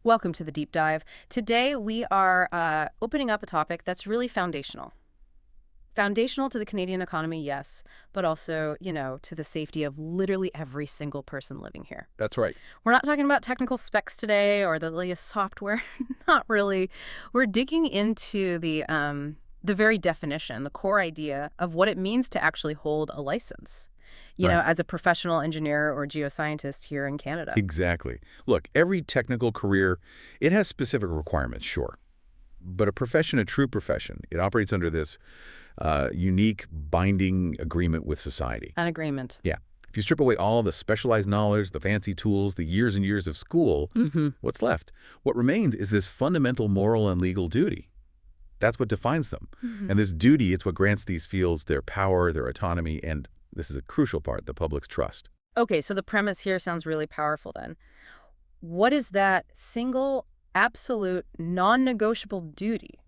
Welcome to the deep dive. Today we are opening up a topic that's really foundational. Foundational to the Canadian economy, yes, but also, to the safety of literally every single person living here. That's right. We're not talking about technical specs today or the latest software. Not really. We're digging into the very definition, the core idea of what it means to actually hold a license, Right. as a professional engineer or geoscientist here in Canada. Exactly. Look, every technical career, it has specific requirements, sure. But a true profession, it operates under this unique binding agreement with society. An agreement. Yeah. If you strip away all the specialized knowledge, the fancy tools, the years and years of school, what's left? What remains is this fundamental moral and legal duty. That's what defines them. And this duty, it's what grants these fields their power, their autonomy, and this is a crucial part, the public's trust. Okay, so the premise here sounds really powerful then. What is that single, absolute, non-negotiable duty?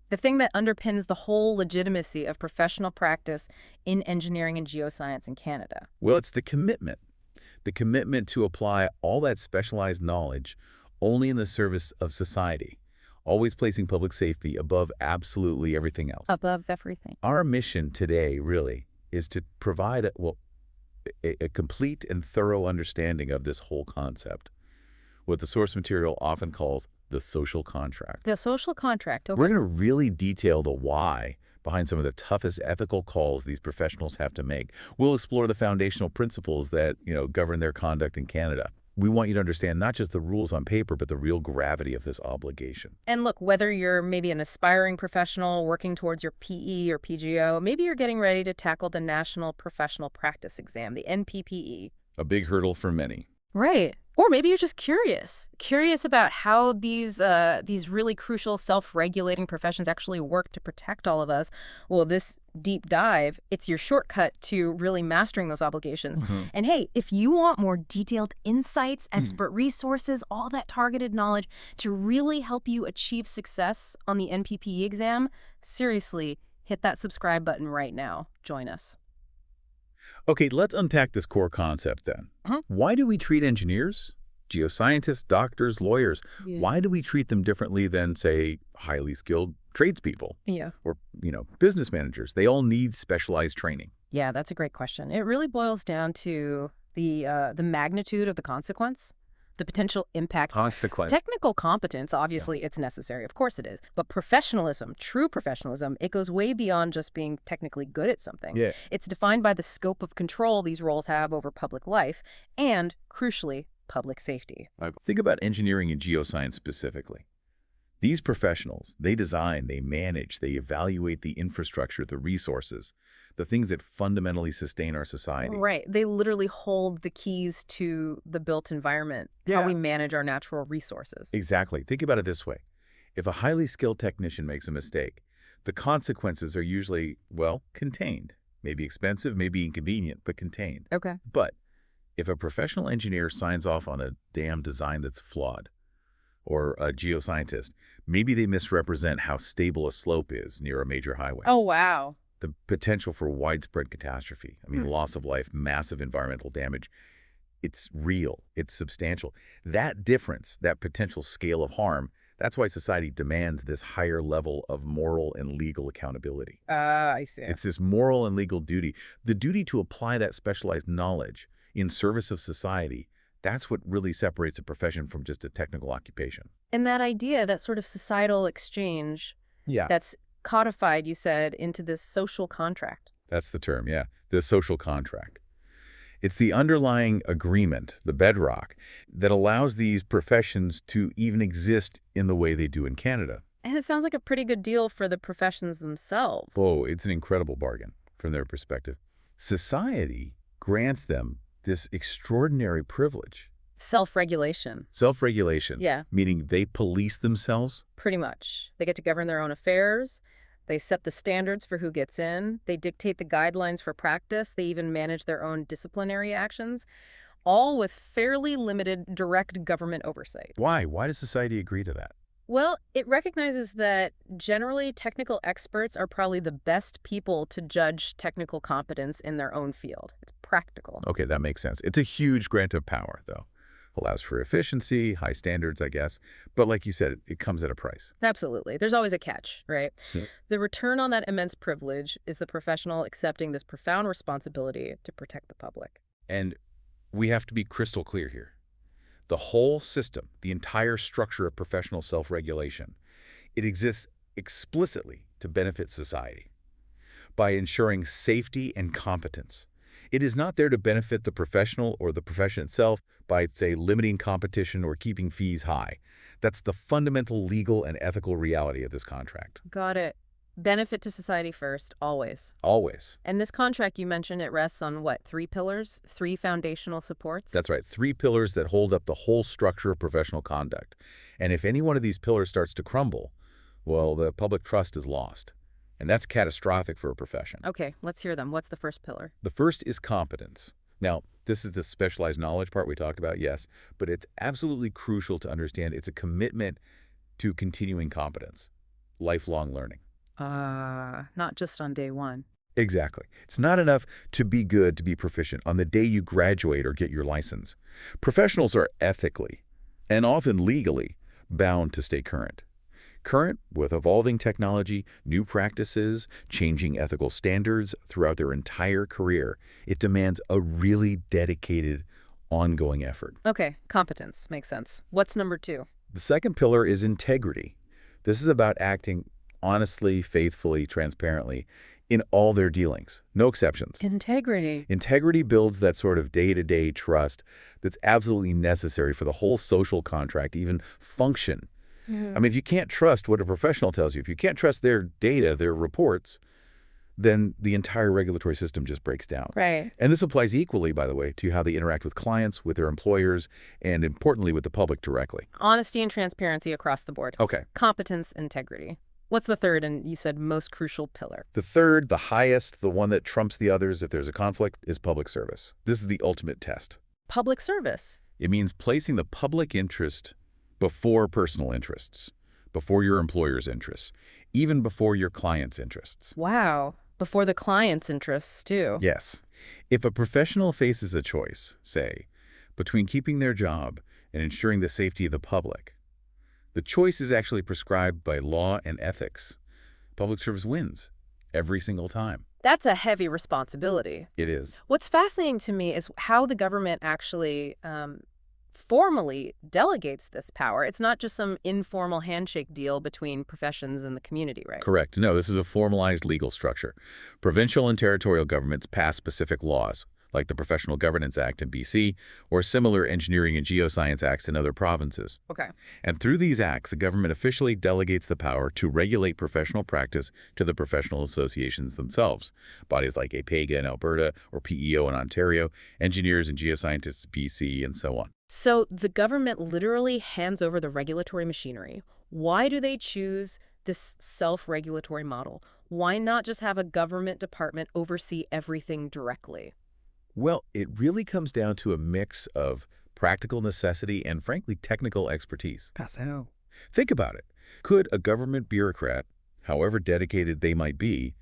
The thing that underpins the whole legitimacy of professional practice in engineering and geoscience in Canada. Well, it's the commitment to apply all that specialized knowledge only in the service of society, always placing public safety above absolutely everything else. Above everything. Our mission today, really, is to provide a complete and thorough understanding of this whole concept, what the source material often calls the social contract. The social contract, okay. We're going to really detail the why behind some of the toughest ethical calls these professionals have to make. We'll explore the foundational principles that, govern their conduct in Canada. We want you to understand not just the rules on paper, but the real gravity of this obligation. And look, whether you're maybe an aspiring professional working towards your PE or PGO, maybe you're getting ready to tackle the National Professional Practice Exam, the NPPE. A big hurdle for many. Right. Or maybe you're just curious about how these really crucial self-regulating professions actually work to protect all of us. Well, this deep dive, it's your shortcut to really mastering those obligations. And hey, if you want more detailed insights, expert resources, all that targeted knowledge to really help you achieve success on the NPPE exam, seriously, hit that subscribe button right now. Join us. Okay, let's unpack this core concept then. Why do we treat engineers, geoscientists, doctors, lawyers, why do we treat them differently than, say, highly skilled tradespeople? Yeah. Or, business managers? They all need specialized training. Yeah, that's a great question. It really boils down to the magnitude of the consequence. The potential impact. Consequence. Technical competence, obviously, it's necessary. Of course it is. But professionalism, true professionalism, it goes way beyond just being technically good at something. Yeah. It's defined by the scope of control these roles have over public life and, crucially, public safety. Think about engineering and geoscience specifically. These professionals, they design, they manage, they evaluate the infrastructure, the resources, the things that fundamentally sustain our society. Right. They literally hold the keys to the built environment, how we manage our natural resources. Exactly. Think about it this way. If a highly skilled technician makes a mistake, the consequences are usually, contained. Maybe expensive, maybe inconvenient, but contained. Okay. But if a professional engineer signs off on a dam design that's flawed, or a geoscientist, maybe they misrepresent how stable a slope is near a major highway. Oh, wow. The potential for widespread catastrophe, loss of life, massive environmental damage, it's real, it's substantial. That difference, that potential scale of harm, that's why society demands this higher level of moral and legal accountability. I see. It's this moral and legal duty, the duty to apply that specialized knowledge in service of society. That's what really separates a profession from just a technical occupation. And that idea, that sort of societal exchange, that's codified, you said, into this social contract. That's the term, yeah. The social contract. It's the underlying agreement, the bedrock, that allows these professions to even exist in the way they do in Canada. And it sounds like a pretty good deal for the professions themselves. Oh, it's an incredible bargain from their perspective. Society grants them this extraordinary privilege. Self-regulation. Self-regulation. Yeah. Meaning they police themselves? Pretty much. They get to govern their own affairs. They set the standards for who gets in. They dictate the guidelines for practice. They even manage their own disciplinary actions, all with fairly limited direct government oversight. Why? Why does society agree to that? Well, it recognizes that generally technical experts are probably the best people to judge technical competence in their own field. It's practical. Okay, that makes sense. It's a huge grant of power, though. Allows for efficiency, high standards, I guess. But like you said, it comes at a price. Absolutely. There's always a catch, right? Yeah. The return on that immense privilege is the professional accepting this profound responsibility to protect the public. And we have to be crystal clear here. The whole system, the entire structure of professional self-regulation, it exists explicitly to benefit society by ensuring safety and competence. It is not there to benefit the professional or the profession itself by, say, limiting competition or keeping fees high. That's the fundamental legal and ethical reality of this contract. Got it. Benefit to society first, always. Always. And this contract you mentioned, it rests on what, 3 pillars? 3 foundational supports? That's right. 3 pillars that hold up the whole structure of professional conduct. And if any one of these pillars starts to crumble, well, the public trust is lost. And that's catastrophic for a profession. Okay, let's hear them. What's the first pillar? The first is competence. Now, this is the specialized knowledge part we talked about, yes, but it's absolutely crucial to understand it's a commitment to continuing competence, lifelong learning. Not just on day one. Exactly. It's not enough to be good, to be proficient on the day you graduate or get your license. Professionals are ethically, and often legally, bound to stay current. Current with evolving technology, new practices, changing ethical standards throughout their entire career. It demands a really dedicated, ongoing effort. Okay, competence. Makes sense. What's number 2? The second pillar is integrity. This is about acting honestly, faithfully, transparently in all their dealings. No exceptions. Integrity. Integrity builds that sort of day-to-day trust that's absolutely necessary for the whole social contract, even function. I mean, if you can't trust what a professional tells you, if you can't trust their data, their reports, then the entire regulatory system just breaks down. Right. And this applies equally, by the way, to how they interact with clients, with their employers, and importantly, with the public directly. Honesty and transparency across the board. Okay. Competence, integrity. What's the third and you said most crucial pillar? The third, the highest, the one that trumps the others if there's a conflict, is public service. This is the ultimate test. Public service. It means placing the public interest before personal interests, before your employer's interests, even before your client's interests. Wow. Before the client's interests, too. Yes. If a professional faces a choice, say, between keeping their job and ensuring the safety of the public, the choice is actually prescribed by law and ethics. Public service wins every single time. That's a heavy responsibility. It is. What's fascinating to me is how the government actually formally delegates this power. It's not just some informal handshake deal between professions and the community, right? Correct. No, this is a formalized legal structure. Provincial and territorial governments pass specific laws, like the Professional Governance Act in BC, or similar engineering and geoscience acts in other provinces. Okay. And through these acts, the government officially delegates the power to regulate professional practice to the professional associations themselves. Bodies like APEGA in Alberta or PEO in Ontario, engineers and geoscientists in BC, and so on. So the government literally hands over the regulatory machinery. Why do they choose this self-regulatory model? Why not just have a government department oversee everything directly? Well, it really comes down to a mix of practical necessity and, frankly, technical expertise. How? Think about it. Could a government bureaucrat, however dedicated they might be,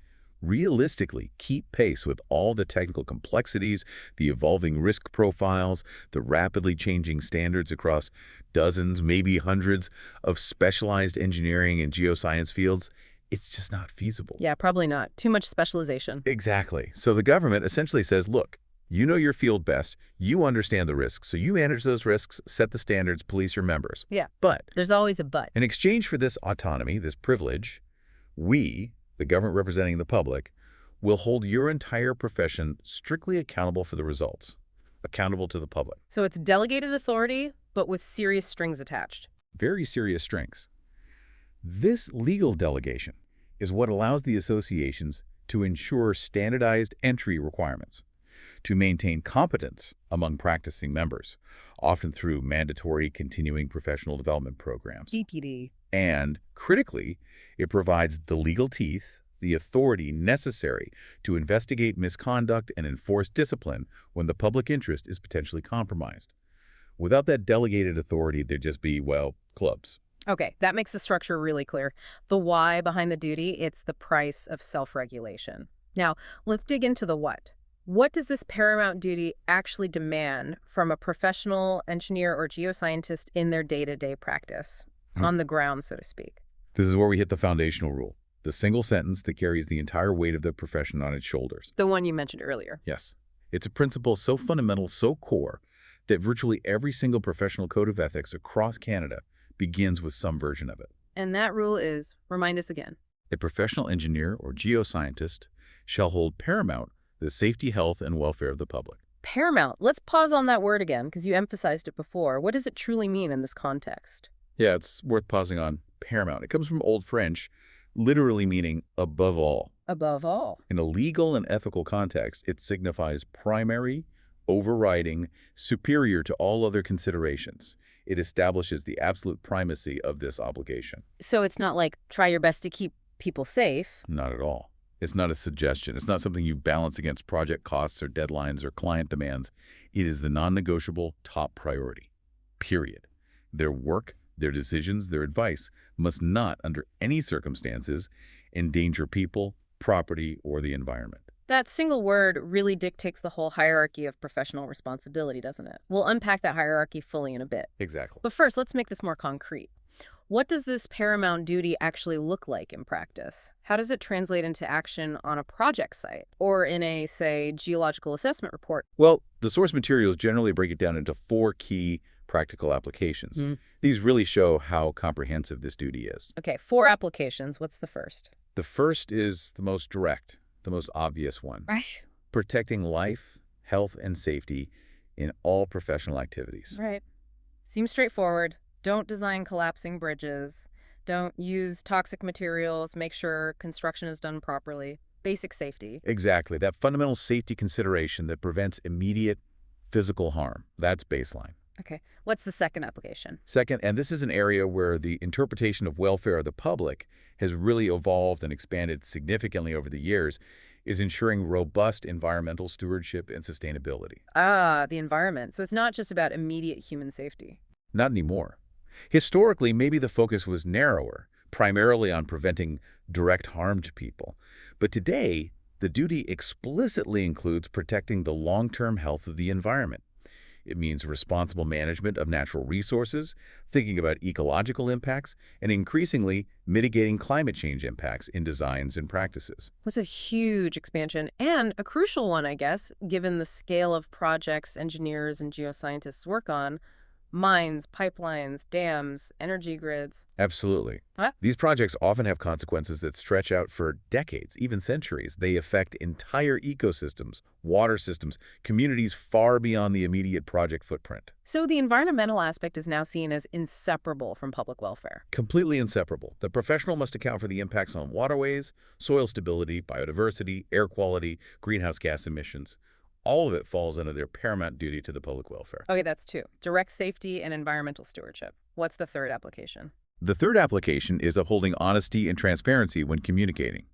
realistically keep pace with all the technical complexities, the evolving risk profiles, the rapidly changing standards across dozens, maybe hundreds of specialized engineering and geoscience fields? It's just not feasible. Yeah, probably not. Too much specialization. Exactly. So the government essentially says, look, you know your field best. You understand the risks. So you manage those risks, set the standards, police your members. Yeah. But There's always a but. in exchange for this autonomy, this privilege, we, the government representing the public, will hold your entire profession strictly accountable for the results, accountable to the public. So it's delegated authority, but with serious strings attached. Very serious strings. This legal delegation is what allows the associations to ensure standardized entry requirements, to maintain competence among practicing members, often through mandatory continuing professional development programs. CPD. And, critically, it provides the legal teeth, the authority necessary to investigate misconduct and enforce discipline when the public interest is potentially compromised. Without that delegated authority, there'd just be, well, clubs. Okay, that makes the structure really clear. The why behind the duty, it's the price of self-regulation. Now, let's dig into the what. What does this paramount duty actually demand from a professional engineer or geoscientist in their day-to-day practice, Oh, on the ground, so to speak? this is where we hit the foundational rule, the single sentence that carries the entire weight of the profession on its shoulders. The one you mentioned earlier. Yes, it's a principle so fundamental, so core, that virtually every single professional code of ethics across Canada begins with some version of it. And that rule is, remind us again. A professional engineer or geoscientist shall hold paramount the safety, health, and welfare of the public. Paramount. Let's pause on that word again, because you emphasized it before. What does it truly mean in this context? Yeah, it's worth pausing on paramount. It comes from Old French, literally meaning above all. Above all. In a legal and ethical context, it signifies primary, overriding, superior to all other considerations. It establishes the absolute primacy of this obligation. So it's not like try your best to keep people safe. Not at all. It's not a suggestion. It's not something you balance against project costs or deadlines or client demands. It is the non-negotiable top priority. Period. Their work, their decisions, their advice must not, under any circumstances, endanger people, property, or the environment. That single word really dictates the whole hierarchy of professional responsibility, doesn't it? We'll unpack that hierarchy fully in a bit. Exactly. But first, let's make this more concrete. What does this paramount duty actually look like in practice? How does it translate into action on a project site or in a, say, geological assessment report? Well, the source materials generally break it down into 4 key practical applications. These really show how comprehensive this duty is. Okay, 4 applications. What's the first? The first is the most direct, the most obvious one. Right. Protecting life, health, and safety in all professional activities. Right. Seems straightforward. Don't design collapsing bridges. Don't use toxic materials. Make sure construction is done properly. Basic safety. Exactly. That fundamental safety consideration that prevents immediate physical harm. That's baseline. Okay. What's the second application? Second, and this is an area where the interpretation of welfare of the public has really evolved and expanded significantly over the years, is ensuring robust environmental stewardship and sustainability. Ah, the environment. So it's not just about immediate human safety. Not anymore. Historically, maybe the focus was narrower, primarily on preventing direct harm to people. But today, the duty explicitly includes protecting the long-term health of the environment. It means responsible management of natural resources, thinking about ecological impacts, and increasingly mitigating climate change impacts in designs and practices. Was a huge expansion and a crucial one, I guess, given the scale of projects engineers and geoscientists work on. Mines, pipelines, dams, energy grids. Absolutely. Huh? These projects often have consequences that stretch out for decades, even centuries. They affect entire ecosystems, water systems, communities far beyond the immediate project footprint. So the environmental aspect is now seen as inseparable from public welfare. Completely inseparable. The professional must account for the impacts on waterways, soil stability, biodiversity, air quality, greenhouse gas emissions. All of it falls under their paramount duty to the public welfare. Okay, that's 2. Direct safety and environmental stewardship. What's the third application? The third application is upholding honesty and transparency when communicating.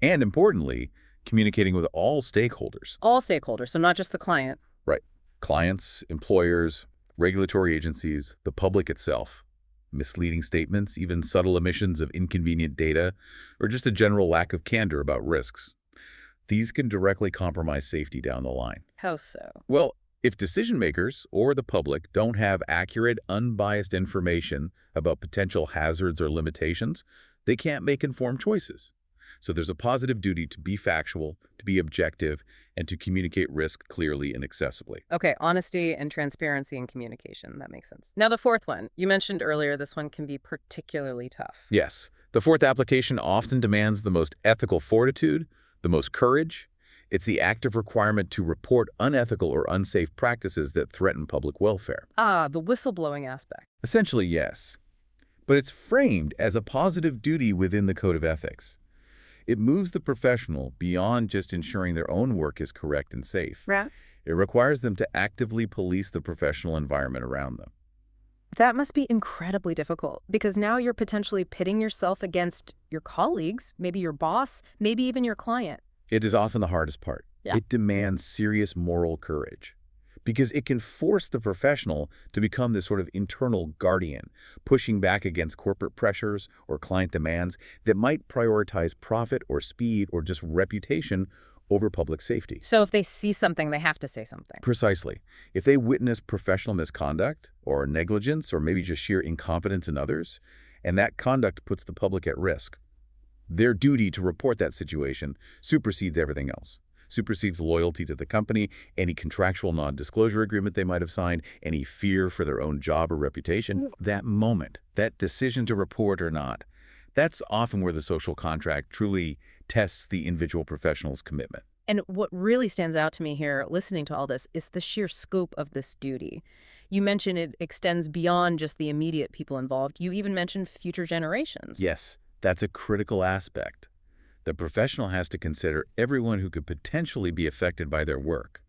And importantly, communicating with all stakeholders. All stakeholders, so not just the client. Right. Clients, employers, regulatory agencies, the public itself. Misleading statements, even subtle omissions of inconvenient data, or just a general lack of candor about risks. These can directly compromise safety down the line. How so? Well, if decision makers or the public don't have accurate, unbiased information about potential hazards or limitations, they can't make informed choices. So there's a positive duty to be factual, to be objective, and to communicate risk clearly and accessibly. Okay, honesty and transparency in communication. That makes sense. Now the fourth one. You mentioned earlier this one can be particularly tough. Yes, the fourth application often demands the most ethical fortitude, the most courage. It's the active requirement to report unethical or unsafe practices that threaten public welfare. Ah, the whistleblowing aspect. Essentially, yes. But it's framed as a positive duty within the Code of Ethics. It moves the professional beyond just ensuring their own work is correct and safe. Right. It requires them to actively police the professional environment around them. That must be incredibly difficult because now you're potentially pitting yourself against your colleagues, maybe your boss, maybe even your client. It is often the hardest part. Yeah. It demands serious moral courage because it can force the professional to become this sort of internal guardian, pushing back against corporate pressures or client demands that might prioritize profit or speed or just reputation over public safety. So if they see something, they have to say something. Precisely. If they witness professional misconduct or negligence or maybe just sheer incompetence in others, and that conduct puts the public at risk, their duty to report that situation supersedes everything else. Supersedes loyalty to the company, any contractual non-disclosure agreement they might have signed, any fear for their own job or reputation. That moment, that decision to report or not, that's often where the social contract truly tests the individual professional's commitment. And what really stands out to me here, listening to all this, is the sheer scope of this duty. You mentioned it extends beyond just the immediate people involved. You even mentioned future generations. Yes, that's a critical aspect. The professional has to consider everyone who could potentially be affected by their work.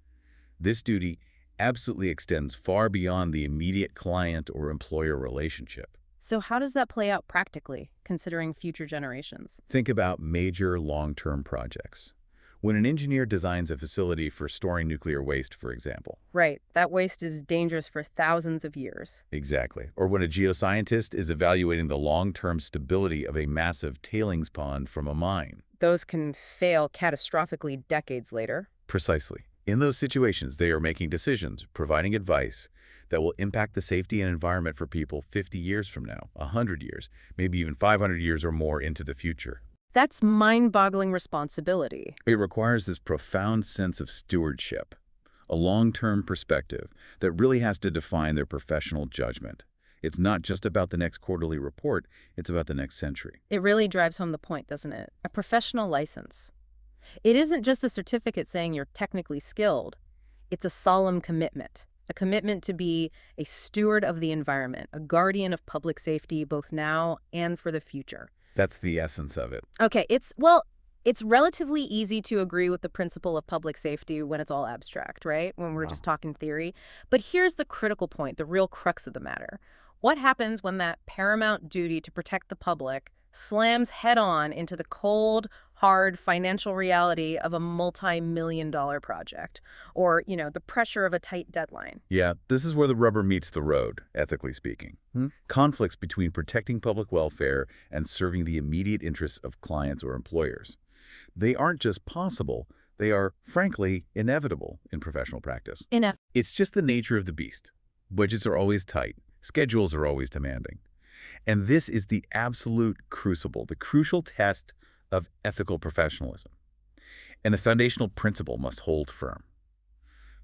This duty absolutely extends far beyond the immediate client or employer relationship. So how does that play out practically, considering future generations? Think about major long-term projects. When an engineer designs a facility for storing nuclear waste, for example. Right. That waste is dangerous for thousands of years. Exactly. Or when a geoscientist is evaluating the long-term stability of a massive tailings pond from a mine. Those can fail catastrophically decades later. Precisely. In those situations, they are making decisions, providing advice that will impact the safety and environment for people 50 years from now, 100 years, maybe even 500 years or more into the future. That's mind-boggling responsibility. It requires this profound sense of stewardship, a long-term perspective that really has to define their professional judgment. It's not just about the next quarterly report, it's about the next century. It really drives home the point, doesn't it? A professional license. It isn't just a certificate saying you're technically skilled. It's a solemn commitment. A commitment to be a steward of the environment, a guardian of public safety both now and for the future. That's the essence of it. Okay, it's relatively easy to agree with the principle of public safety when it's all abstract, right? When we're just talking theory. But here's the critical point, the real crux of the matter. What happens when that paramount duty to protect the public slams head-on into the cold, hard financial reality of a multi-million-dollar project or, the pressure of a tight deadline? Yeah, this is where the rubber meets the road, ethically speaking. Conflicts between protecting public welfare and serving the immediate interests of clients or employers. They aren't just possible, they are, frankly, inevitable in professional practice. It's just the nature of the beast. Budgets are always tight. Schedules are always demanding. And this is the absolute crucible, the crucial test of ethical professionalism. And the foundational principle must hold firm.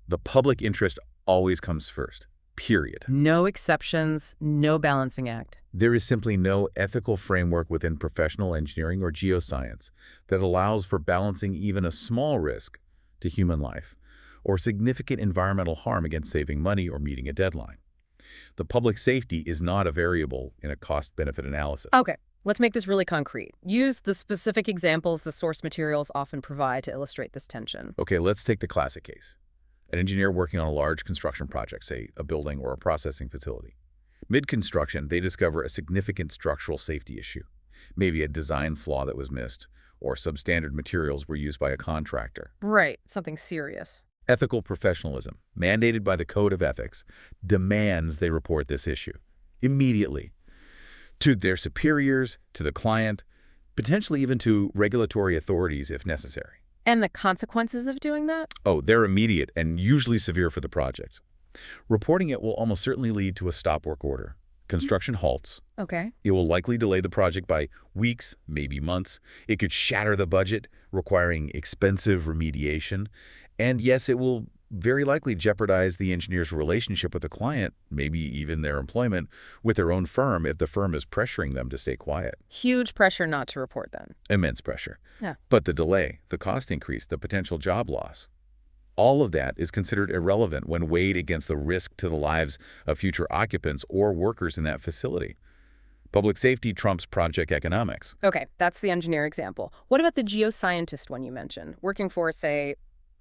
The public interest always comes first, period. No exceptions, no balancing act. There is simply no ethical framework within professional engineering or geoscience that allows for balancing even a small risk to human life or significant environmental harm against saving money or meeting a deadline. The public safety is not a variable in a cost-benefit analysis. Okay, let's make this really concrete. Use the specific examples the source materials often provide to illustrate this tension. Okay, let's take the classic case. An engineer working on a large construction project, say a building or a processing facility. Mid-construction, they discover a significant structural safety issue, maybe a design flaw that was missed, or substandard materials were used by a contractor. Right, something serious. Ethical professionalism, mandated by the Code of Ethics, demands they report this issue immediately to their superiors, to the client, potentially even to regulatory authorities if necessary. And the consequences of doing that? Oh, they're immediate and usually severe for the project. Reporting it will almost certainly lead to a stop work order. Construction halts. Okay. It will likely delay the project by weeks, maybe months. It could shatter the budget, requiring expensive remediation. And yes, it will very likely jeopardize the engineer's relationship with the client, maybe even their employment with their own firm if the firm is pressuring them to stay quiet. Huge pressure not to report then. Immense pressure. Yeah. But the delay, the cost increase, the potential job loss, all of that is considered irrelevant when weighed against the risk to the lives of future occupants or workers in that facility. Public safety trumps project economics. Okay, that's the engineer example. What about the geoscientist one you mentioned, working for, say,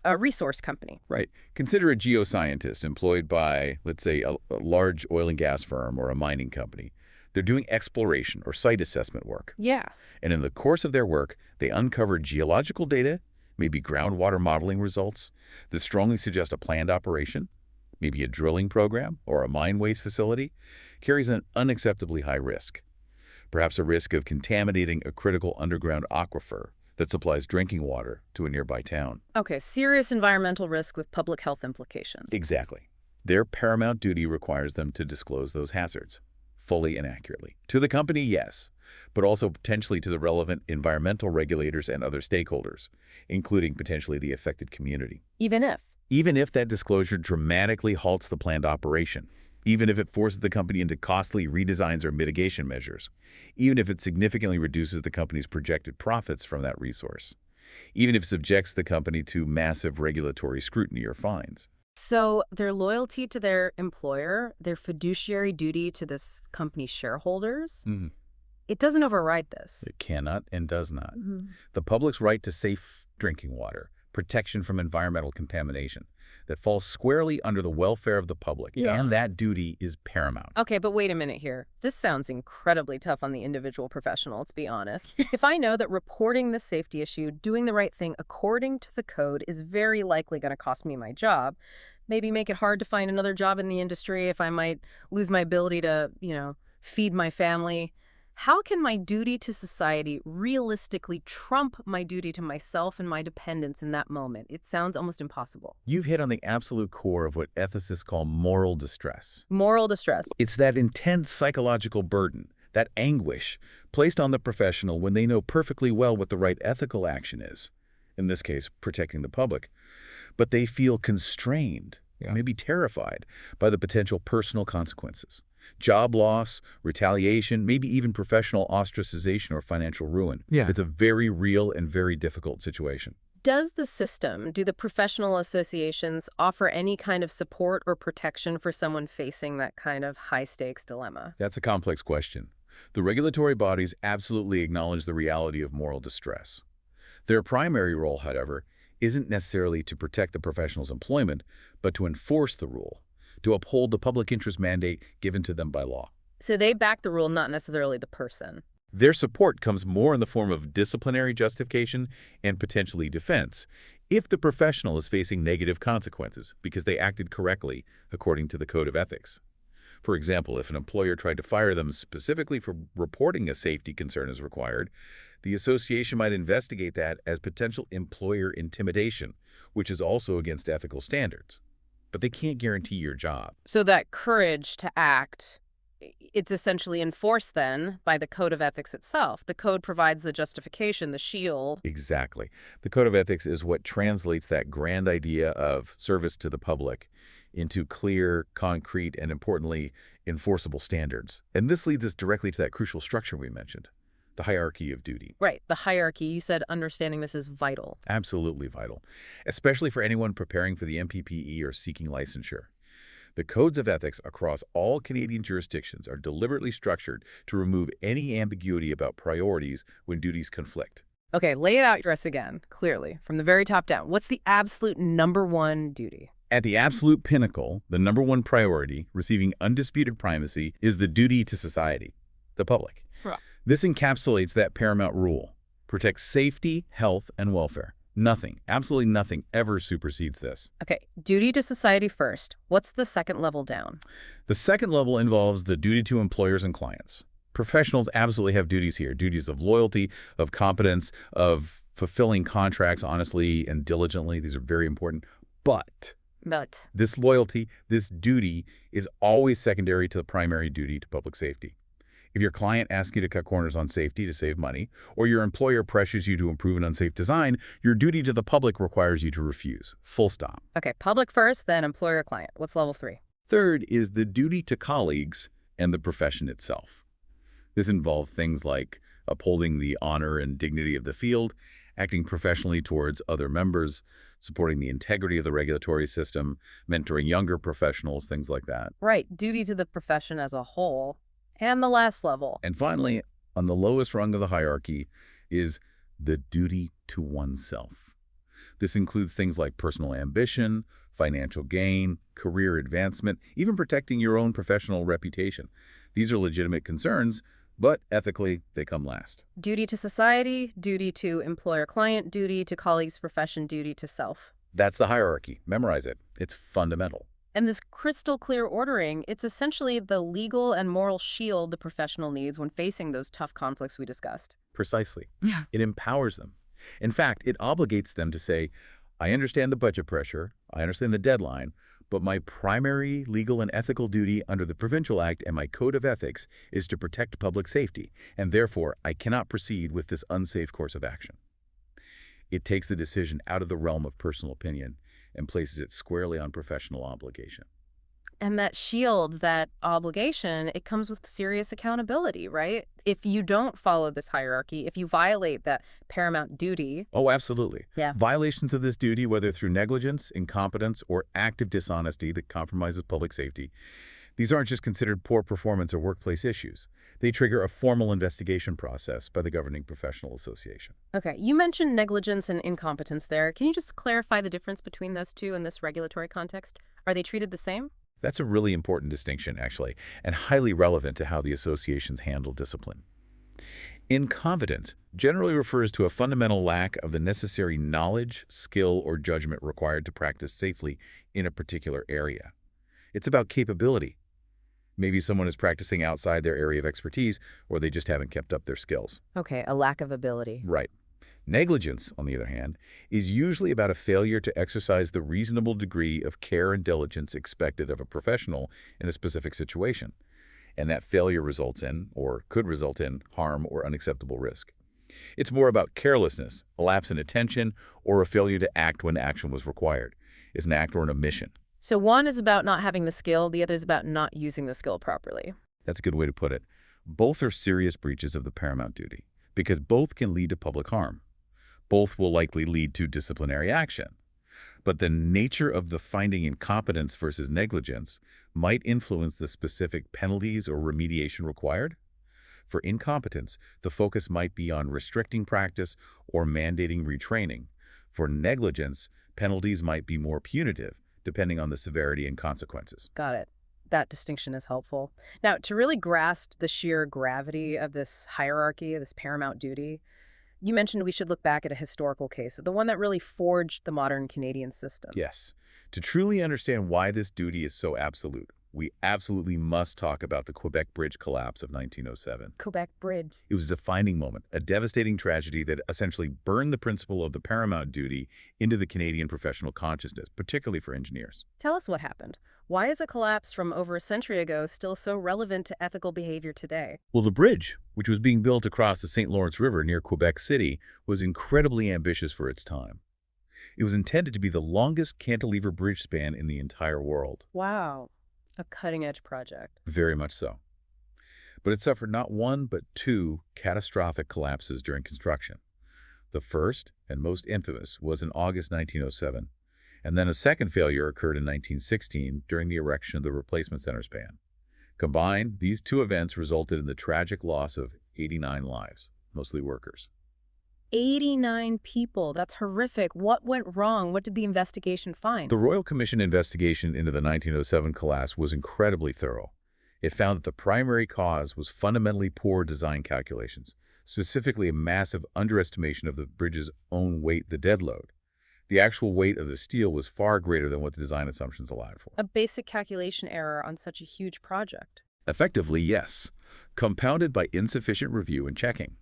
a resource company? Right. Consider a geoscientist employed by, let's say, a large oil and gas firm or a mining company. They're doing exploration or site assessment work. Yeah. And in the course of their work, they uncover geological data, maybe groundwater modeling results that strongly suggest a planned operation, maybe a drilling program or a mine waste facility, carries an unacceptably high risk. Perhaps a risk of contaminating a critical underground aquifer that supplies drinking water to a nearby town. Okay, serious environmental risk with public health implications. Exactly. Their paramount duty requires them to disclose those hazards, fully and accurately. To the company, yes, but also potentially to the relevant environmental regulators and other stakeholders, including potentially the affected community. Even if. Even if that disclosure dramatically halts the planned operation, even if it forces the company into costly redesigns or mitigation measures, even if it significantly reduces the company's projected profits from that resource, even if it subjects the company to massive regulatory scrutiny or fines. So their loyalty to their employer, their fiduciary duty to this company's shareholders, it doesn't override this. It cannot and does not. The public's right to safe drinking water, protection from environmental contamination, that falls squarely under the welfare of the public, and that duty is paramount. Okay, but wait a minute here. This sounds incredibly tough on the individual professional, let's be honest. If I know that reporting this safety issue, doing the right thing according to the code is very likely going to cost me my job, maybe make it hard to find another job in the industry if I might lose my ability to, feed my family, how can my duty to society realistically trump my duty to myself and my dependents in that moment? It sounds almost impossible. You've hit on the absolute core of what ethicists call moral distress. Moral distress. It's that intense psychological burden, that anguish, placed on the professional when they know perfectly well what the right ethical action is, in this case, protecting the public, but they feel constrained, maybe terrified, by the potential personal consequences. Job loss, retaliation, maybe even professional ostracization or financial ruin. It's a very real and very difficult situation. Does the system, do the professional associations offer any kind of support or protection for someone facing that kind of high-stakes dilemma? That's a complex question. The regulatory bodies absolutely acknowledge the reality of moral distress. Their primary role, however, isn't necessarily to protect the professional's employment, but to enforce the rule, to uphold the public interest mandate given to them by law. So they back the rule, not necessarily the person. Their support comes more in the form of disciplinary justification and potentially defense if the professional is facing negative consequences because they acted correctly according to the Code of Ethics. For example, if an employer tried to fire them specifically for reporting a safety concern as required, the association might investigate that as potential employer intimidation, which is also against ethical standards. But they can't guarantee your job. So that courage to act, it's essentially enforced then by the Code of Ethics itself. The code provides the justification, the shield. Exactly. The Code of Ethics is what translates that grand idea of service to the public into clear, concrete, and importantly, enforceable standards. And this leads us directly to that crucial structure we mentioned, the hierarchy of duty. Right, the hierarchy. You said understanding this is vital. Absolutely vital, especially for anyone preparing for the NPPE or seeking licensure. The codes of ethics across all Canadian jurisdictions are deliberately structured to remove any ambiguity about priorities when duties conflict. Okay, lay it out for us again, clearly, from the very top down. What's the absolute #1 duty? At the absolute pinnacle, the #1 priority, receiving undisputed primacy, is the duty to society, the public. Right. This encapsulates that paramount rule: protect safety, health, and welfare. Nothing, absolutely nothing, ever supersedes this. Okay, duty to society first. What's the second level down? The second level involves the duty to employers and clients. Professionals absolutely have duties here, duties of loyalty, of competence, of fulfilling contracts honestly and diligently. These are very important. But this loyalty, this duty, is always secondary to the primary duty to public safety. If your client asks you to cut corners on safety to save money, or your employer pressures you to improve an unsafe design, your duty to the public requires you to refuse. Full stop. Okay, public first, then employer-client. What's level 3? Third is the duty to colleagues and the profession itself. This involves things like upholding the honor and dignity of the field, acting professionally towards other members, supporting the integrity of the regulatory system, mentoring younger professionals, things like that. Right, duty to the profession as a whole. And the last level. And finally, on the lowest rung of the hierarchy is the duty to oneself. This includes things like personal ambition, financial gain, career advancement, even protecting your own professional reputation. These are legitimate concerns, but ethically, they come last. Duty to society, duty to employer-client, duty to colleagues, profession, duty to self. That's the hierarchy. Memorize it. It's fundamental. And this crystal clear ordering, it's essentially the legal and moral shield the professional needs when facing those tough conflicts we discussed. Precisely. Yeah. It empowers them. In fact, it obligates them to say, I understand the budget pressure, I understand the deadline, but my primary legal and ethical duty under the Provincial Act and my Code of Ethics is to protect public safety, and therefore I cannot proceed with this unsafe course of action. It takes the decision out of the realm of personal opinion and places it squarely on professional obligation. And that shield, that obligation, it comes with serious accountability, right? If you don't follow this hierarchy, if you violate that paramount duty. Oh, absolutely. Yeah. Violations of this duty, whether through negligence, incompetence, or active dishonesty that compromises public safety, these aren't just considered poor performance or workplace issues. They trigger a formal investigation process by the governing professional association. Okay, you mentioned negligence and incompetence there. Can you just clarify the difference between those two in this regulatory context? Are they treated the same? That's a really important distinction, actually, and highly relevant to how the associations handle discipline. Incompetence generally refers to a fundamental lack of the necessary knowledge, skill, or judgment required to practice safely in a particular area. It's about capability. Maybe someone is practicing outside their area of expertise, or they just haven't kept up their skills. Okay, a lack of ability. Right. Negligence, on the other hand, is usually about a failure to exercise the reasonable degree of care and diligence expected of a professional in a specific situation, and that failure results in, or could result in, harm or unacceptable risk. It's more about carelessness, a lapse in attention, or a failure to act when action was required. It's an act or an omission. So one is about not having the skill, the other is about not using the skill properly. That's a good way to put it. Both are serious breaches of the paramount duty, because both can lead to public harm. Both will likely lead to disciplinary action. But the nature of the finding incompetence versus negligence might influence the specific penalties or remediation required. For incompetence, the focus might be on restricting practice or mandating retraining. For negligence, penalties might be more punitive, depending on the severity and consequences. Got it. That distinction is helpful. Now, to really grasp the sheer gravity of this hierarchy, this paramount duty, you mentioned we should look back at a historical case, the one that really forged the modern Canadian system. Yes. To truly understand why this duty is so absolute, we absolutely must talk about the Quebec Bridge collapse of 1907. Quebec Bridge. It was a defining moment, a devastating tragedy that essentially burned the principle of the paramount duty into the Canadian professional consciousness, particularly for engineers. Tell us what happened. Why is a collapse from over a century ago still so relevant to ethical behavior today? Well, the bridge, which was being built across the St. Lawrence River near Quebec City, was incredibly ambitious for its time. It was intended to be the longest cantilever bridge span in the entire world. Wow. A cutting-edge project. Very much so. But it suffered not one, but two catastrophic collapses during construction. The first, and most infamous, was in August 1907, and then a second failure occurred in 1916 during the erection of the replacement center span. Combined, these two events resulted in the tragic loss of 89 lives, mostly workers. 89 people. That's horrific. What went wrong? What did the investigation find? The Royal Commission investigation into the 1907 collapse was incredibly thorough. It found that the primary cause was fundamentally poor design calculations, specifically a massive underestimation of the bridge's own weight, the dead load. The actual weight of the steel was far greater than what the design assumptions allowed for. A basic calculation error on such a huge project. Effectively, yes, compounded by insufficient review and checking.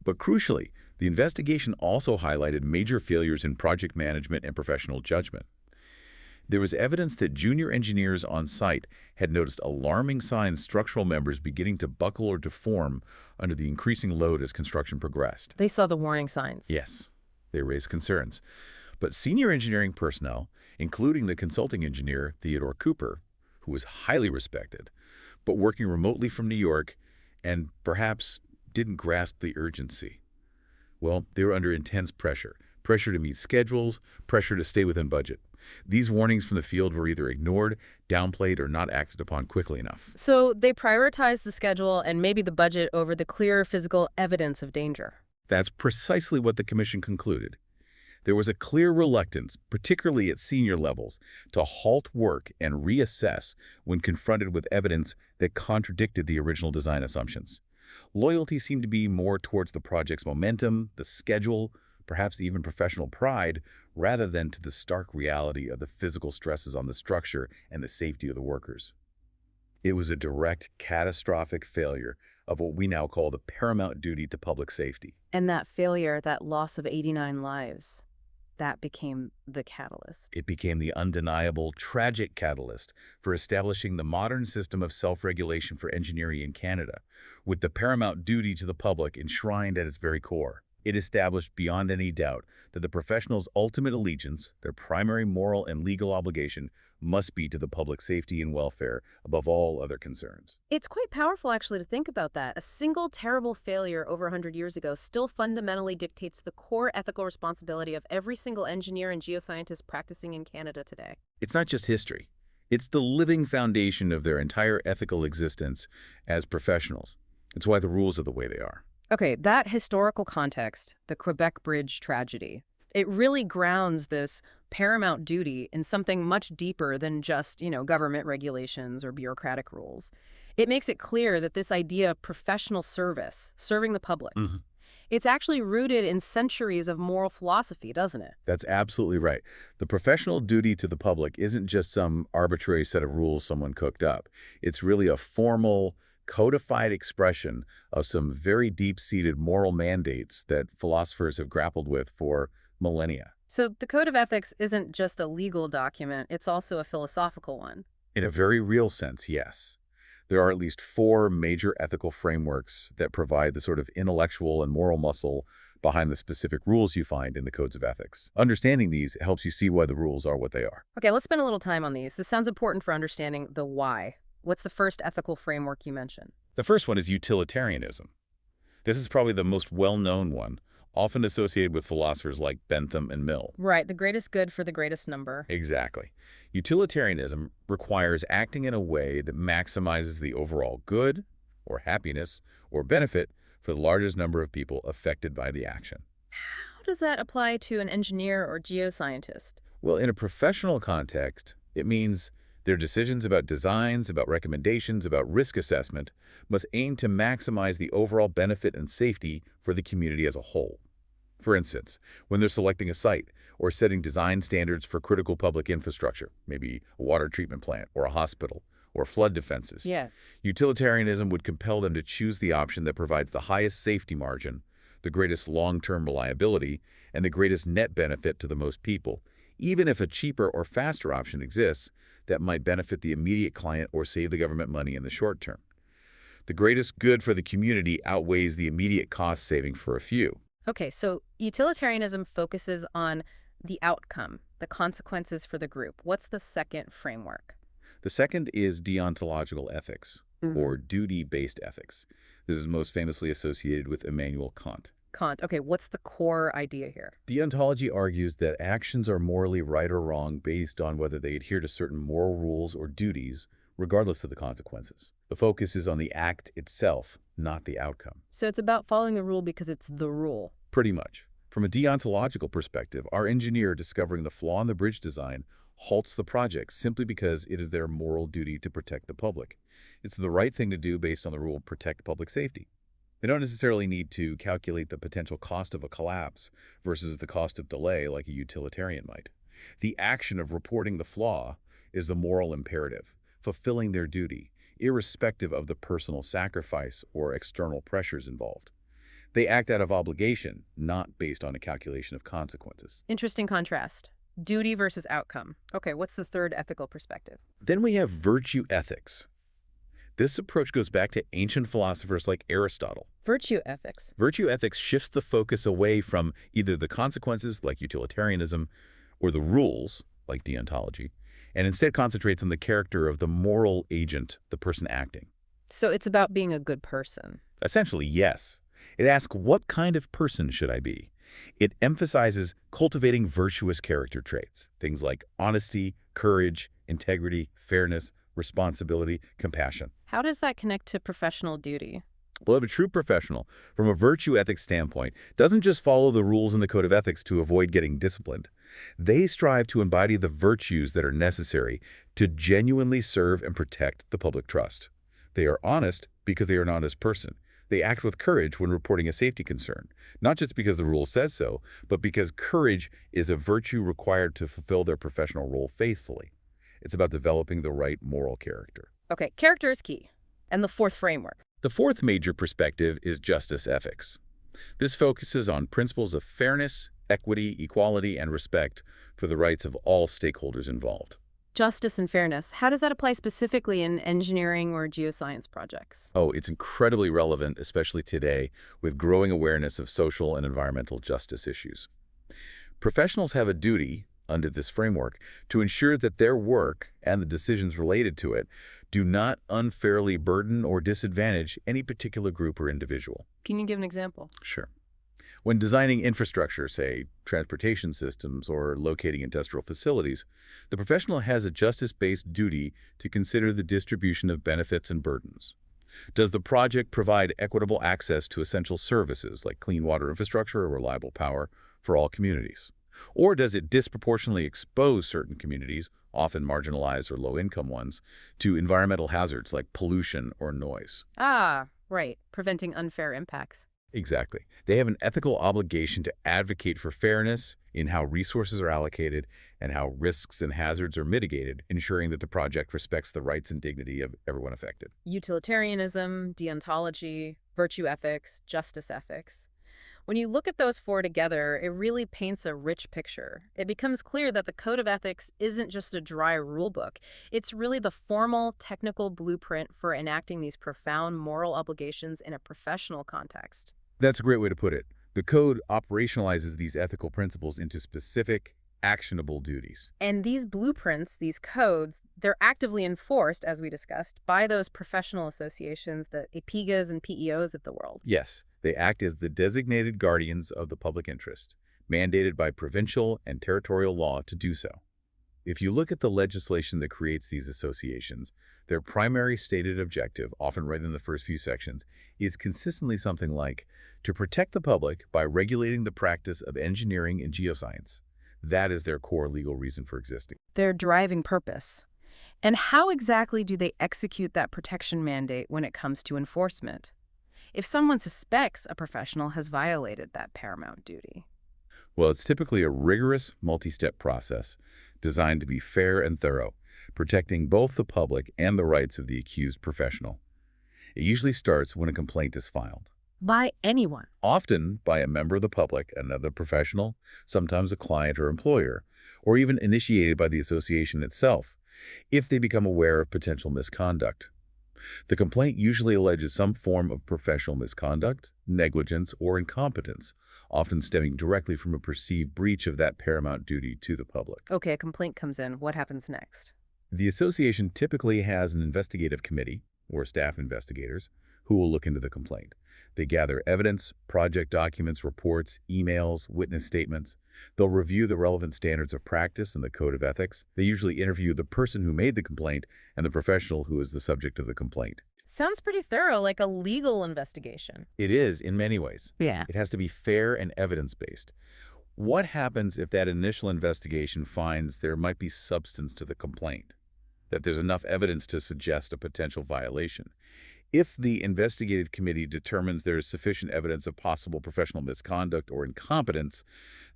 But crucially, the investigation also highlighted major failures in project management and professional judgment. There was evidence that junior engineers on site had noticed alarming signs structural members beginning to buckle or deform under the increasing load as construction progressed. They saw the warning signs. Yes, they raised concerns. But senior engineering personnel, including the consulting engineer Theodore Cooper, who was highly respected, but working remotely from New York and perhaps didn't grasp the urgency. Well, they were under intense pressure to meet schedules, pressure to stay within budget. These warnings from the field were either ignored, downplayed, or not acted upon quickly enough. So they prioritized the schedule and maybe the budget over the clear physical evidence of danger. That's precisely what the commission concluded. There was a clear reluctance, particularly at senior levels, to halt work and reassess when confronted with evidence that contradicted the original design assumptions. Loyalty seemed to be more towards the project's momentum, the schedule, perhaps even professional pride, rather than to the stark reality of the physical stresses on the structure and the safety of the workers. It was a direct, catastrophic failure of what we now call the paramount duty to public safety. And that failure, that loss of 89 lives, that became the catalyst. It became the undeniable, tragic catalyst for establishing the modern system of self-regulation for engineering in Canada, with the paramount duty to the public enshrined at its very core. It established beyond any doubt that the professionals' ultimate allegiance, their primary moral and legal obligation, must be to the public safety and welfare above all other concerns. It's quite powerful, actually, to think about that. A single terrible failure over 100 years ago still fundamentally dictates the core ethical responsibility of every single engineer and geoscientist practicing in Canada today. It's not just history. It's the living foundation of their entire ethical existence as professionals. It's why the rules are the way they are. Okay, that historical context, the Quebec Bridge tragedy, it really grounds this paramount duty in something much deeper than just, government regulations or bureaucratic rules. It makes it clear that this idea of professional service, serving the public, it's actually rooted in centuries of moral philosophy, doesn't it? That's absolutely right. The professional duty to the public isn't just some arbitrary set of rules someone cooked up. It's really a formal, codified expression of some very deep-seated moral mandates that philosophers have grappled with for millennia. So the Code of Ethics isn't just a legal document, it's also a philosophical one. In a very real sense, yes. There are at least 4 major ethical frameworks that provide the sort of intellectual and moral muscle behind the specific rules you find in the codes of ethics. Understanding these helps you see why the rules are what they are. Okay, let's spend a little time on these. This sounds important for understanding the why. What's the first ethical framework you mentioned? The first one is utilitarianism. This is probably the most well-known one, often associated with philosophers like Bentham and Mill. Right, the greatest good for the greatest number. Exactly. Utilitarianism requires acting in a way that maximizes the overall good, or happiness, or benefit for the largest number of people affected by the action. How does that apply to an engineer or geoscientist? Well, in a professional context, it means their decisions about designs, about recommendations, about risk assessment must aim to maximize the overall benefit and safety for the community as a whole. For instance, when they're selecting a site or setting design standards for critical public infrastructure, maybe a water treatment plant or a hospital or flood defenses, Yeah. utilitarianism would compel them to choose the option that provides the highest safety margin, the greatest long-term reliability, and the greatest net benefit to the most people, even if a cheaper or faster option exists that might benefit the immediate client or save the government money in the short term. The greatest good for the community outweighs the immediate cost saving for a few. Okay, so utilitarianism focuses on the outcome, the consequences for the group. What's the second framework? The second is deontological ethics, or duty-based ethics. This is most famously associated with Immanuel Kant. Kant. Okay, what's the core idea here? Deontology argues that actions are morally right or wrong based on whether they adhere to certain moral rules or duties, regardless of the consequences. The focus is on the act itself, not the outcome. So it's about following the rule because it's the rule. Pretty much. From a deontological perspective, our engineer discovering the flaw in the bridge design halts the project simply because it is their moral duty to protect the public. It's the right thing to do based on the rule protect public safety. They don't necessarily need to calculate the potential cost of a collapse versus the cost of delay like a utilitarian might. The action of reporting the flaw is the moral imperative, fulfilling their duty, irrespective of the personal sacrifice or external pressures involved. They act out of obligation, not based on a calculation of consequences. Interesting contrast. Duty versus outcome. Okay, what's the third ethical perspective? Then we have virtue ethics. This approach goes back to ancient philosophers like Aristotle. Virtue ethics. Virtue ethics shifts the focus away from either the consequences, like utilitarianism, or the rules, like deontology, and instead concentrates on the character of the moral agent, the person acting. So it's about being a good person. Essentially, yes. It asks, what kind of person should I be? It emphasizes cultivating virtuous character traits, things like honesty, courage, integrity, fairness, responsibility, compassion. How does that connect to professional duty? Well, a true professional, from a virtue ethics standpoint, doesn't just follow the rules in the Code of Ethics to avoid getting disciplined. They strive to embody the virtues that are necessary to genuinely serve and protect the public trust. They are honest because they are an honest person. They act with courage when reporting a safety concern, not just because the rule says so, but because courage is a virtue required to fulfill their professional role faithfully. It's about developing the right moral character. Okay, character is key. And the fourth framework. The fourth major perspective is justice ethics. This focuses on principles of fairness, equity, equality, and respect for the rights of all stakeholders involved. Justice and fairness. How does that apply specifically in engineering or geoscience projects? Oh, it's incredibly relevant, especially today, with growing awareness of social and environmental justice issues. Professionals have a duty, under this framework, to ensure that their work and the decisions related to it do not unfairly burden or disadvantage any particular group or individual. Can you give an example? Sure. When designing infrastructure, say transportation systems or locating industrial facilities, the professional has a justice-based duty to consider the distribution of benefits and burdens. Does the project provide equitable access to essential services like clean water infrastructure or reliable power for all communities? Or does it disproportionately expose certain communities, often marginalized or low-income ones, to environmental hazards like pollution or noise? Ah, right. Preventing unfair impacts. Exactly. They have an ethical obligation to advocate for fairness in how resources are allocated and how risks and hazards are mitigated, ensuring that the project respects the rights and dignity of everyone affected. Utilitarianism, deontology, virtue ethics, justice ethics. When you look at those four together, it really paints a rich picture. It becomes clear that the Code of Ethics isn't just a dry rule book. It's really the formal, technical blueprint for enacting these profound moral obligations in a professional context. That's a great way to put it. The code operationalizes these ethical principles into specific, actionable duties. And these blueprints, these codes, they're actively enforced, as we discussed, by those professional associations, the APIGAs and PEOs of the world. Yes, they act as the designated guardians of the public interest, mandated by provincial and territorial law to do so. If you look at the legislation that creates these associations, their primary stated objective, often right in the first few sections, is consistently something like to protect the public by regulating the practice of engineering and geoscience. That is their core legal reason for existing. Their driving purpose. And how exactly do they execute that protection mandate when it comes to enforcement? If someone suspects a professional has violated that paramount duty. Well, it's typically a rigorous, multi-step process designed to be fair and thorough, protecting both the public and the rights of the accused professional. It usually starts when a complaint is filed. By anyone. Often by a member of the public, another professional, sometimes a client or employer, or even initiated by the association itself, if they become aware of potential misconduct. The complaint usually alleges some form of professional misconduct, negligence, or incompetence, often stemming directly from a perceived breach of that paramount duty to the public. Okay, a complaint comes in. What happens next? The association typically has an investigative committee, or staff investigators, who will look into the complaint. They gather evidence, project documents, reports, emails, witness statements. They'll review the relevant standards of practice and the Code of Ethics. They usually interview the person who made the complaint and the professional who is the subject of the complaint. Sounds pretty thorough, like a legal investigation. It is, in many ways. Yeah. It has to be fair and evidence-based. What happens if that initial investigation finds there might be substance to the complaint, that there's enough evidence to suggest a potential violation? If the investigative committee determines there is sufficient evidence of possible professional misconduct or incompetence,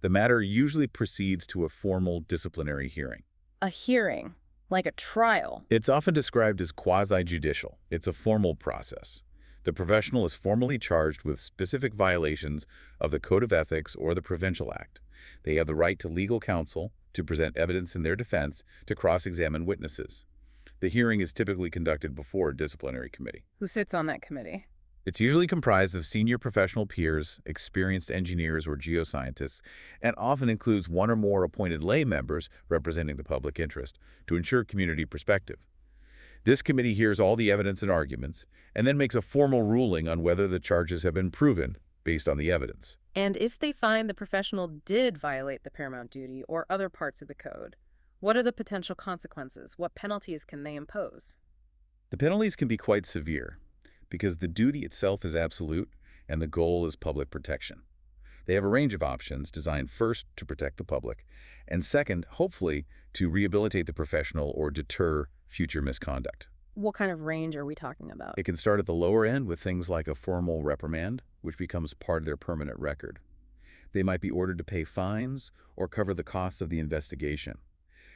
the matter usually proceeds to a formal disciplinary hearing. A hearing, like a trial. It's often described as quasi-judicial. It's a formal process. The professional is formally charged with specific violations of the Code of Ethics or the Provincial Act. They have the right to legal counsel, to present evidence in their defense, to cross-examine witnesses. The hearing is typically conducted before a disciplinary committee. Who sits on that committee? It's usually comprised of senior professional peers, experienced engineers or geoscientists, and often includes one or more appointed lay members representing the public interest to ensure community perspective. This committee hears all the evidence and arguments, and then makes a formal ruling on whether the charges have been proven based on the evidence. And if they find the professional did violate the paramount duty or other parts of the code, what are the potential consequences? What penalties can they impose? The penalties can be quite severe because the duty itself is absolute and the goal is public protection. They have a range of options designed first to protect the public and second, hopefully, to rehabilitate the professional or deter future misconduct. What kind of range are we talking about? It can start at the lower end with things like a formal reprimand, which becomes part of their permanent record. They might be ordered to pay fines or cover the costs of the investigation.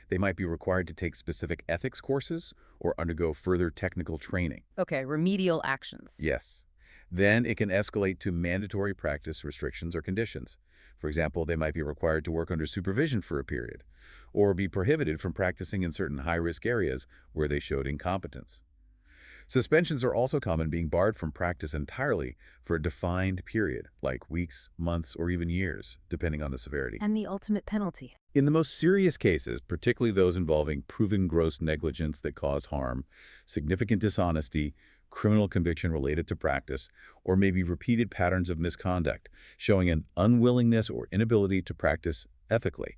They might be required to take specific ethics courses or undergo further technical training. Okay, remedial actions. Yes. Then it can escalate to mandatory practice restrictions or conditions. For example, they might be required to work under supervision for a period, or be prohibited from practicing in certain high-risk areas where they showed incompetence. Suspensions are also common, being barred from practice entirely for a defined period, like weeks, months, or even years, depending on the severity. And the ultimate penalty. In the most serious cases, particularly those involving proven gross negligence that caused harm, significant dishonesty, criminal conviction related to practice, or maybe repeated patterns of misconduct, showing an unwillingness or inability to practice ethically,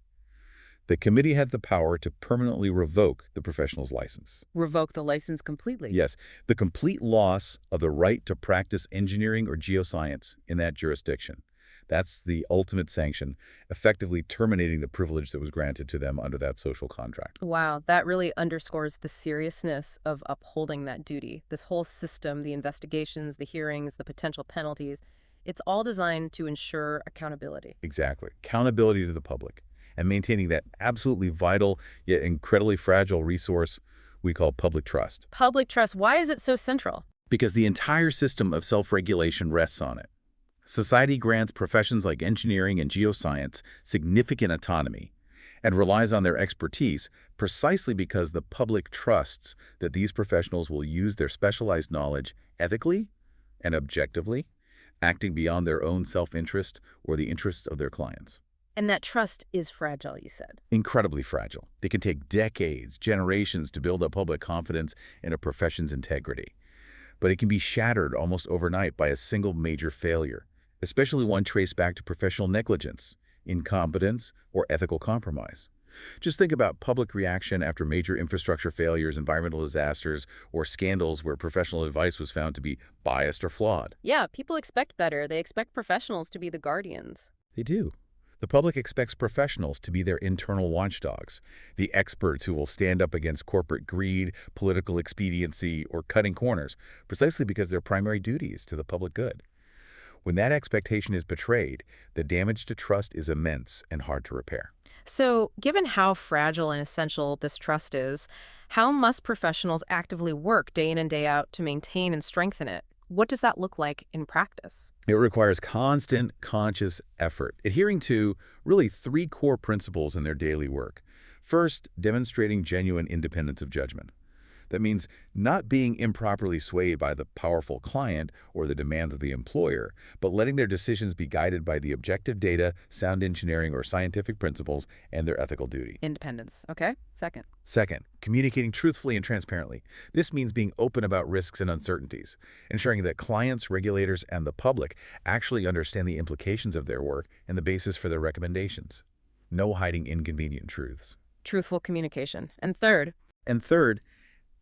the committee had the power to permanently revoke the professional's license. Revoke the license completely. Yes, the complete loss of the right to practice engineering or geoscience in that jurisdiction. That's the ultimate sanction, effectively terminating the privilege that was granted to them under that social contract. Wow, that really underscores the seriousness of upholding that duty. This whole system, the investigations, the hearings, the potential penalties, it's all designed to ensure accountability. Exactly. Accountability to the public and maintaining that absolutely vital yet incredibly fragile resource we call public trust. Public trust, why is it so central? Because the entire system of self-regulation rests on it. Society grants professions like engineering and geoscience significant autonomy and relies on their expertise precisely because the public trusts that these professionals will use their specialized knowledge ethically and objectively, acting beyond their own self-interest or the interests of their clients. And that trust is fragile, you said. Incredibly fragile. It can take decades, generations to build up public confidence in a profession's integrity. But it can be shattered almost overnight by a single major failure, especially one traced back to professional negligence, incompetence, or ethical compromise. Just think about public reaction after major infrastructure failures, environmental disasters, or scandals where professional advice was found to be biased or flawed. Yeah, people expect better. They expect professionals to be the guardians. They do. The public expects professionals to be their internal watchdogs, the experts who will stand up against corporate greed, political expediency, or cutting corners, precisely because their primary duty is to the public good. When that expectation is betrayed, the damage to trust is immense and hard to repair. So, given how fragile and essential this trust is, how must professionals actively work day in and day out to maintain and strengthen it? What does that look like in practice? It requires constant, conscious effort, adhering to really three core principles in their daily work. First, demonstrating genuine independence of judgment. That means not being improperly swayed by the powerful client or the demands of the employer, but letting their decisions be guided by the objective data, sound engineering, or scientific principles, and their ethical duty. Independence. Okay. Second. Second, communicating truthfully and transparently. This means being open about risks and uncertainties, ensuring that clients, regulators, and the public actually understand the implications of their work and the basis for their recommendations. No hiding inconvenient truths. Truthful communication. And third,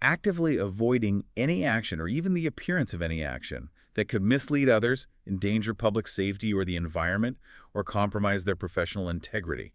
actively avoiding any action or even the appearance of any action that could mislead others, endanger public safety or the environment, or compromise their professional integrity.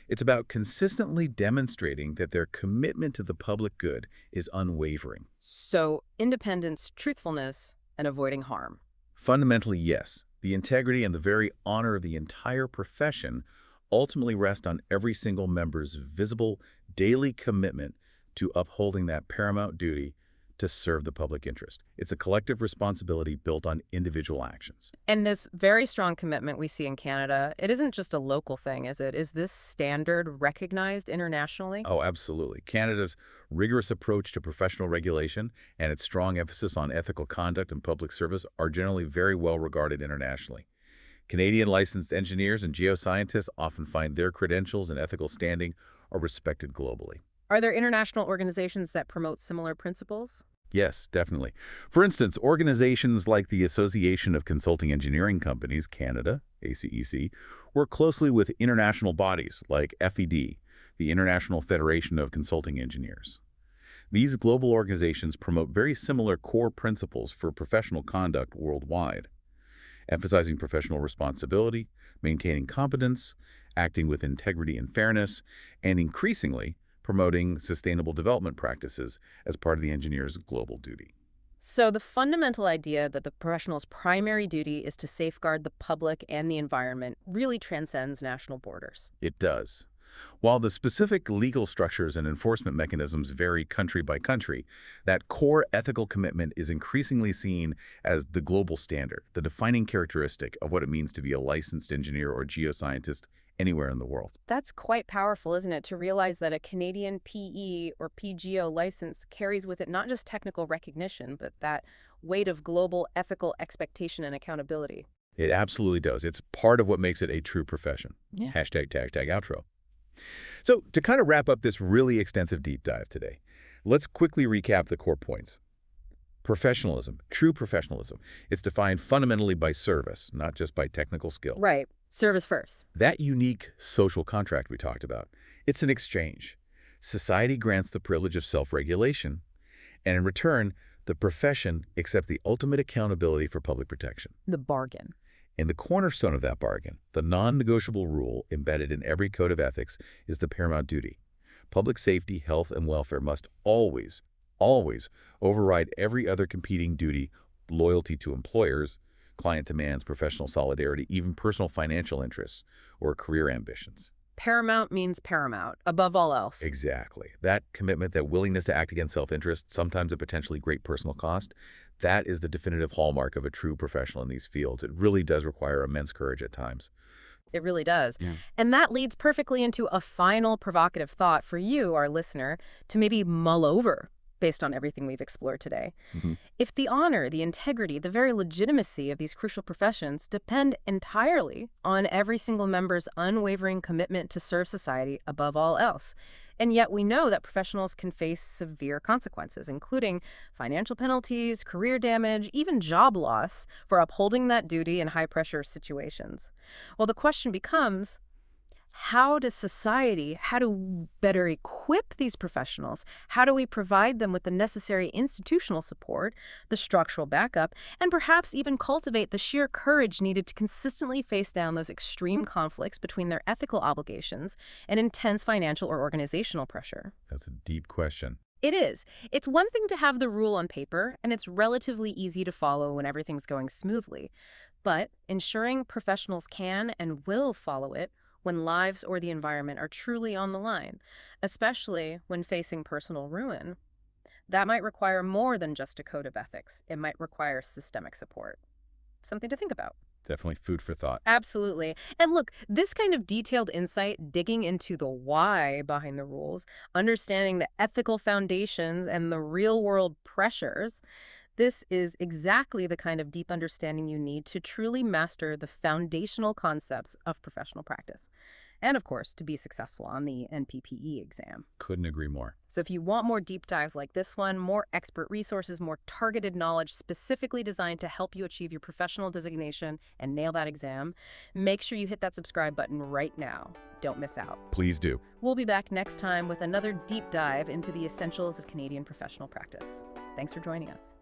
It's about consistently demonstrating that their commitment to the public good is unwavering. so independence, truthfulness, and avoiding harm. Fundamentally, yes, the integrity and the very honor of the entire profession ultimately rest on every single member's visible, daily commitment to upholding that paramount duty to serve the public interest. It's a collective responsibility built on individual actions. And this very strong commitment we see in Canada, it isn't just a local thing, is it? Is this standard recognized internationally? Oh, absolutely. Canada's rigorous approach to professional regulation and its strong emphasis on ethical conduct and public service are generally very well regarded internationally. Canadian licensed engineers and geoscientists often find their credentials and ethical standing are respected globally. Are there international organizations that promote similar principles? Yes, definitely. For instance, organizations like the Association of Consulting Engineering Companies, Canada, ACEC, work closely with international bodies like FED, the International Federation of Consulting Engineers. These global organizations promote very similar core principles for professional conduct worldwide, emphasizing professional responsibility, maintaining competence, acting with integrity and fairness, and increasingly, promoting sustainable development practices as part of the engineer's global duty. So the fundamental idea that the professional's primary duty is to safeguard the public and the environment really transcends national borders. It does. While the specific legal structures and enforcement mechanisms vary country by country, that core ethical commitment is increasingly seen as the global standard, the defining characteristic of what it means to be a licensed engineer or geoscientist anywhere in the world. That's quite powerful, isn't it, to realize that a Canadian PE or PGO license carries with it not just technical recognition, but that weight of global ethical expectation and accountability. It absolutely does. It's part of what makes it a true profession. Yeah. Hashtag tag tag outro. So to kind of wrap up this really extensive deep dive today, let's quickly recap the core points. Professionalism, true professionalism. It's defined fundamentally by service, not just by technical skill. Right. Service first. That unique social contract we talked about, it's an exchange. Society grants the privilege of self-regulation, and in return, the profession accepts the ultimate accountability for public protection. The bargain. And the cornerstone of that bargain, the non-negotiable rule embedded in every code of ethics, is the paramount duty. Public safety, health, and welfare must always, always override every other competing duty, loyalty to employers, client demands, professional solidarity, even personal financial interests or career ambitions. Paramount means paramount, above all else. Exactly. That commitment, that willingness to act against self-interest, sometimes at potentially great personal cost, that is the definitive hallmark of a true professional in these fields. It really does require immense courage at times. It really does. Yeah. And that leads perfectly into a final provocative thought for you, our listener, to maybe mull over based on everything we've explored today. Mhm. If the honor, the integrity, the very legitimacy of these crucial professions depend entirely on every single member's unwavering commitment to serve society above all else, and yet we know that professionals can face severe consequences, including financial penalties, career damage, even job loss for upholding that duty in high-pressure situations. Well, the question becomes, how does society, how to better equip these professionals? How do we provide them with the necessary institutional support, the structural backup, and perhaps even cultivate the sheer courage needed to consistently face down those extreme conflicts between their ethical obligations and intense financial or organizational pressure? That's a deep question. It is. It's one thing to have the rule on paper, and it's relatively easy to follow when everything's going smoothly. But ensuring professionals can and will follow it when lives or the environment are truly on the line, especially when facing personal ruin, that might require more than just a code of ethics. It might require systemic support. Something to think about. Definitely food for thought. Absolutely. And look, this kind of detailed insight, digging into the why behind the rules, understanding the ethical foundations and the real-world pressures, this is exactly the kind of deep understanding you need to truly master the foundational concepts of professional practice. And of course, to be successful on the NPPE exam. Couldn't agree more. So if you want more deep dives like this one, more expert resources, more targeted knowledge specifically designed to help you achieve your professional designation and nail that exam, make sure you hit that subscribe button right now. Don't miss out. Please do. We'll be back next time with another deep dive into the essentials of Canadian professional practice. Thanks for joining us.